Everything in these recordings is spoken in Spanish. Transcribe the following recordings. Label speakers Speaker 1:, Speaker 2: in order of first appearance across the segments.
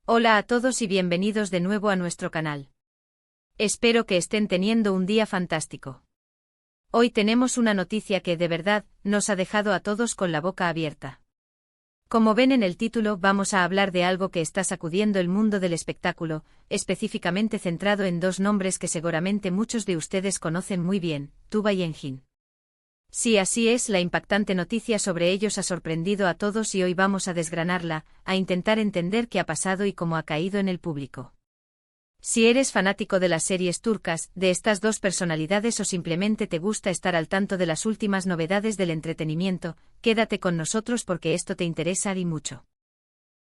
Speaker 1: Hola a todos y bienvenidos de nuevo a nuestro canal. Espero que estén teniendo un día fantástico. Hoy tenemos una noticia que, de verdad, nos ha dejado a todos con la boca abierta. Como ven en el título, vamos a hablar de algo que está sacudiendo el mundo del espectáculo, específicamente centrado en dos nombres que seguramente muchos de ustedes conocen muy bien, Tuba y Engin. Sí, así es, la impactante noticia sobre ellos ha sorprendido a todos y hoy vamos a desgranarla, a intentar entender qué ha pasado y cómo ha caído en el público. Si eres fanático de las series turcas, de estas dos personalidades o simplemente te gusta estar al tanto de las últimas novedades del entretenimiento, quédate con nosotros porque esto te interesa y mucho.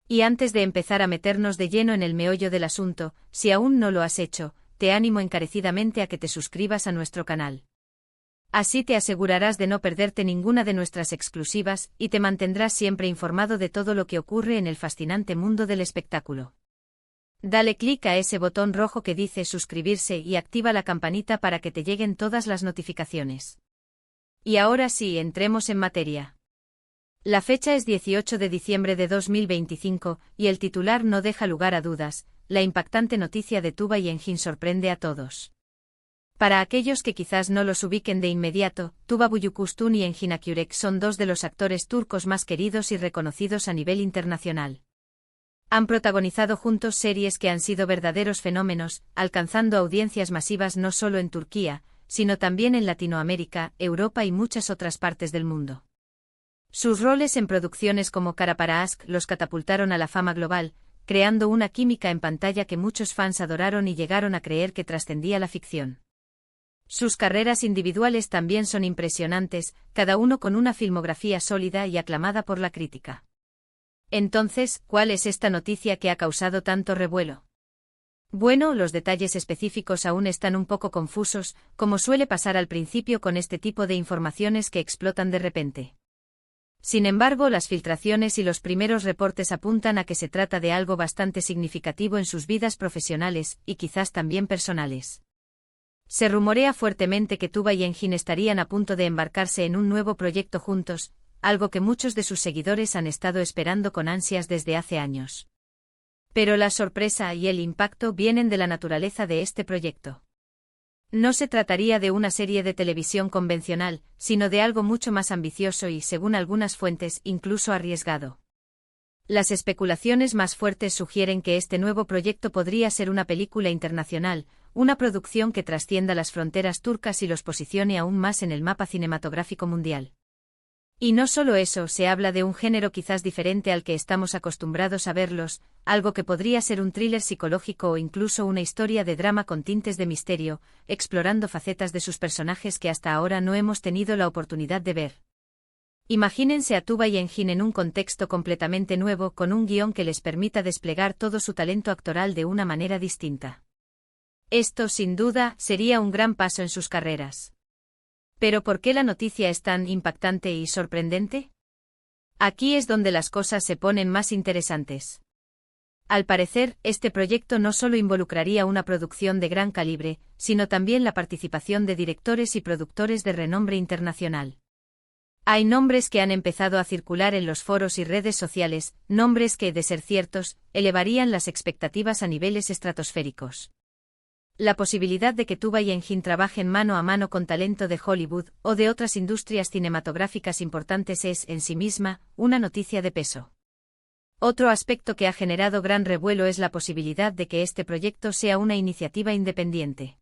Speaker 1: Y antes de empezar a meternos de lleno en el meollo del asunto, si aún no lo has hecho, te animo encarecidamente a que te suscribas a nuestro canal. Así te asegurarás de no perderte ninguna de nuestras exclusivas y te mantendrás siempre informado de todo lo que ocurre en el fascinante mundo del espectáculo. Dale clic a ese botón rojo que dice suscribirse y activa la campanita para que te lleguen todas las notificaciones. Y ahora sí, entremos en materia. La fecha es 18 de diciembre de 2025 y el titular no deja lugar a dudas, la impactante noticia de Tuba y Engin sorprende a todos. Para aquellos que quizás no los ubiquen de inmediato, Tuba Büyüküstün y Engin Akyürek son dos de los actores turcos más queridos y reconocidos a nivel internacional. Han protagonizado juntos series que han sido verdaderos fenómenos, alcanzando audiencias masivas no solo en Turquía, sino también en Latinoamérica, Europa y muchas otras partes del mundo. Sus roles en producciones como Kara para Aşk los catapultaron a la fama global, creando una química en pantalla que muchos fans adoraron y llegaron a creer que trascendía la ficción. Sus carreras individuales también son impresionantes, cada uno con una filmografía sólida y aclamada por la crítica. Entonces, ¿cuál es esta noticia que ha causado tanto revuelo? Bueno, los detalles específicos aún están un poco confusos, como suele pasar al principio con este tipo de informaciones que explotan de repente. Sin embargo, las filtraciones y los primeros reportes apuntan a que se trata de algo bastante significativo en sus vidas profesionales, y quizás también personales. Se rumorea fuertemente que Tuba y Engin estarían a punto de embarcarse en un nuevo proyecto juntos, algo que muchos de sus seguidores han estado esperando con ansias desde hace años. Pero la sorpresa y el impacto vienen de la naturaleza de este proyecto. No se trataría de una serie de televisión convencional, sino de algo mucho más ambicioso y, según algunas fuentes, incluso arriesgado. Las especulaciones más fuertes sugieren que este nuevo proyecto podría ser una película internacional, una producción que trascienda las fronteras turcas y los posicione aún más en el mapa cinematográfico mundial. Y no solo eso, se habla de un género quizás diferente al que estamos acostumbrados a verlos, algo que podría ser un thriller psicológico o incluso una historia de drama con tintes de misterio, explorando facetas de sus personajes que hasta ahora no hemos tenido la oportunidad de ver. Imagínense a Tuba y Engin en un contexto completamente nuevo con un guión que les permita desplegar todo su talento actoral de una manera distinta. Esto, sin duda, sería un gran paso en sus carreras. ¿Pero por qué la noticia es tan impactante y sorprendente? Aquí es donde las cosas se ponen más interesantes. Al parecer, este proyecto no solo involucraría una producción de gran calibre, sino también la participación de directores y productores de renombre internacional. Hay nombres que han empezado a circular en los foros y redes sociales, nombres que, de ser ciertos, elevarían las expectativas a niveles estratosféricos. La posibilidad de que Tuba y Engin trabajen mano a mano con talento de Hollywood o de otras industrias cinematográficas importantes es, en sí misma, una noticia de peso. Otro aspecto que ha generado gran revuelo es la posibilidad de que este proyecto sea una iniciativa independiente.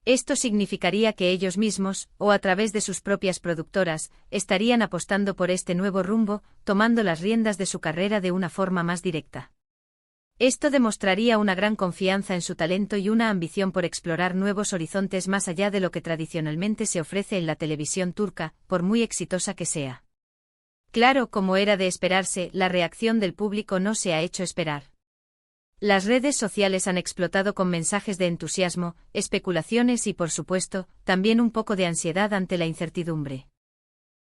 Speaker 1: Esto significaría que ellos mismos, o a través de sus propias productoras, estarían apostando por este nuevo rumbo, tomando las riendas de su carrera de una forma más directa. Esto demostraría una gran confianza en su talento y una ambición por explorar nuevos horizontes más allá de lo que tradicionalmente se ofrece en la televisión turca, por muy exitosa que sea. Claro, como era de esperarse, la reacción del público no se ha hecho esperar. Las redes sociales han explotado con mensajes de entusiasmo, especulaciones y, por supuesto, también un poco de ansiedad ante la incertidumbre.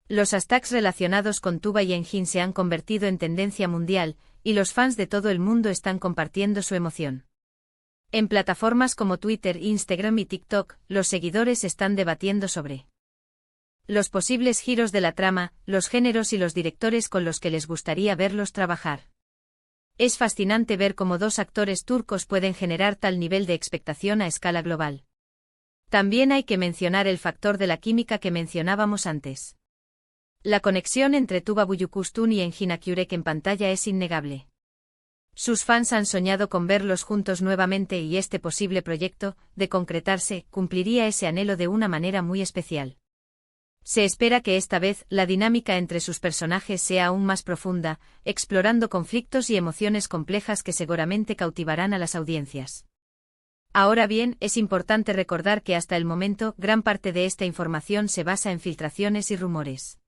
Speaker 1: Los hashtags relacionados con Tuba y Engin se han convertido en tendencia mundial, y los fans de todo el mundo están compartiendo su emoción. En plataformas como Twitter, Instagram y TikTok, los seguidores están debatiendo sobre los posibles giros de la trama, los géneros y los directores con los que les gustaría verlos trabajar. Es fascinante ver cómo dos actores turcos pueden generar tal nivel de expectación a escala global. También hay que mencionar el factor de la química que mencionábamos antes. La conexión entre Tuba Büyüküstün y Engin Akyürek en pantalla es innegable. Sus fans han soñado con verlos juntos nuevamente y este posible proyecto, de concretarse, cumpliría ese anhelo de una manera muy especial. Se espera que esta vez la dinámica entre sus personajes sea aún más profunda, explorando conflictos y emociones complejas que seguramente cautivarán a las audiencias. Ahora bien, es importante recordar que hasta el momento gran parte de esta información se basa en filtraciones y rumores.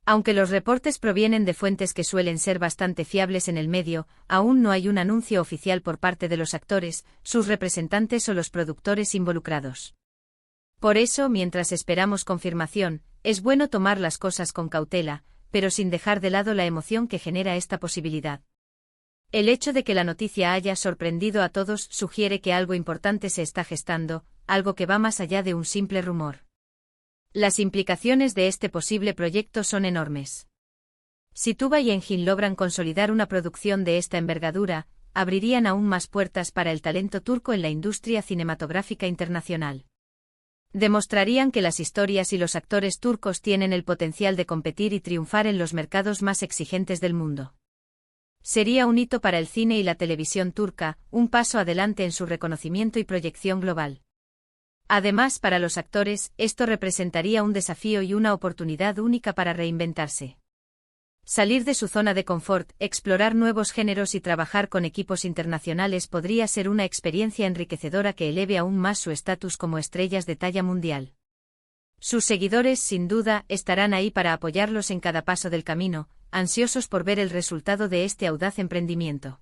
Speaker 1: Aunque los reportes provienen de fuentes que suelen ser bastante fiables en el medio, aún no hay un anuncio oficial por parte de los actores, sus representantes o los productores involucrados. Por eso, mientras esperamos confirmación, es bueno tomar las cosas con cautela, pero sin dejar de lado la emoción que genera esta posibilidad. El hecho de que la noticia haya sorprendido a todos sugiere que algo importante se está gestando, algo que va más allá de un simple rumor. Las implicaciones de este posible proyecto son enormes. Si Tuba y Engin logran consolidar una producción de esta envergadura, abrirían aún más puertas para el talento turco en la industria cinematográfica internacional. Demostrarían que las historias y los actores turcos tienen el potencial de competir y triunfar en los mercados más exigentes del mundo. Sería un hito para el cine y la televisión turca, un paso adelante en su reconocimiento y proyección global. Además, para los actores, esto representaría un desafío y una oportunidad única para reinventarse. Salir de su zona de confort, explorar nuevos géneros y trabajar con equipos internacionales podría ser una experiencia enriquecedora que eleve aún más su estatus como estrellas de talla mundial. Sus seguidores, sin duda, estarán ahí para apoyarlos en cada paso del camino, ansiosos por ver el resultado de este audaz emprendimiento.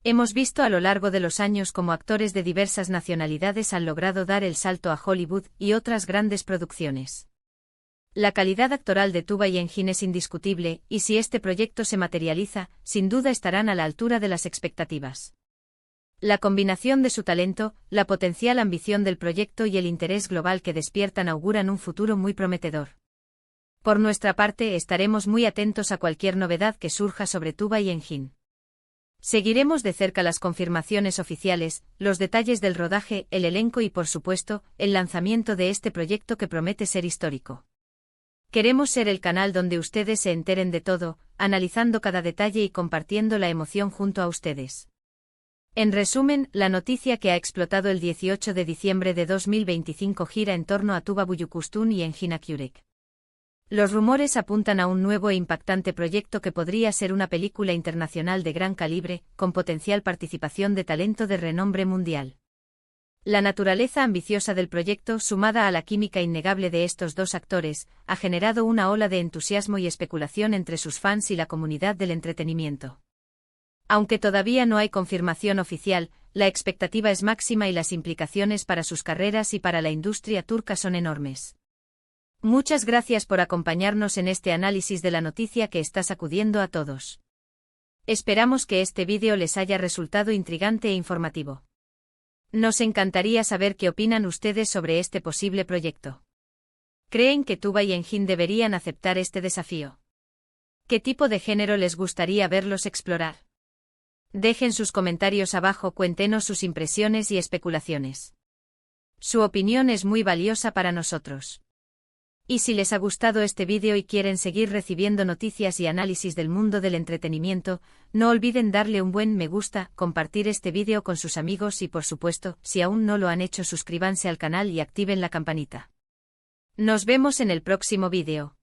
Speaker 1: Hemos visto a lo largo de los años cómo actores de diversas nacionalidades han logrado dar el salto a Hollywood y otras grandes producciones. La calidad actoral de Tuba y Engin es indiscutible, y si este proyecto se materializa, sin duda estarán a la altura de las expectativas. La combinación de su talento, la potencial ambición del proyecto y el interés global que despiertan auguran un futuro muy prometedor. Por nuestra parte, estaremos muy atentos a cualquier novedad que surja sobre Tuba y Engin. Seguiremos de cerca las confirmaciones oficiales, los detalles del rodaje, el elenco y, por supuesto, el lanzamiento de este proyecto que promete ser histórico. Queremos ser el canal donde ustedes se enteren de todo, analizando cada detalle y compartiendo la emoción junto a ustedes. En resumen, la noticia que ha explotado el 18 de diciembre de 2025 gira en torno a Tuba Büyüküstün y Engin Akyürek. Los rumores apuntan a un nuevo e impactante proyecto que podría ser una película internacional de gran calibre, con potencial participación de talento de renombre mundial. La naturaleza ambiciosa del proyecto, sumada a la química innegable de estos dos actores, ha generado una ola de entusiasmo y especulación entre sus fans y la comunidad del entretenimiento. Aunque todavía no hay confirmación oficial, la expectativa es máxima y las implicaciones para sus carreras y para la industria turca son enormes. Muchas gracias por acompañarnos en este análisis de la noticia que está sacudiendo a todos. Esperamos que este vídeo les haya resultado intrigante e informativo. Nos encantaría saber qué opinan ustedes sobre este posible proyecto. ¿Creen que Tuba y Engin deberían aceptar este desafío? ¿Qué tipo de género les gustaría verlos explorar? Dejen sus comentarios abajo, cuéntenos sus impresiones y especulaciones. Su opinión es muy valiosa para nosotros. Y si les ha gustado este vídeo y quieren seguir recibiendo noticias y análisis del mundo del entretenimiento, no olviden darle un buen me gusta, compartir este vídeo con sus amigos y, por supuesto, si aún no lo han hecho, suscríbanse al canal y activen la campanita. Nos vemos en el próximo vídeo.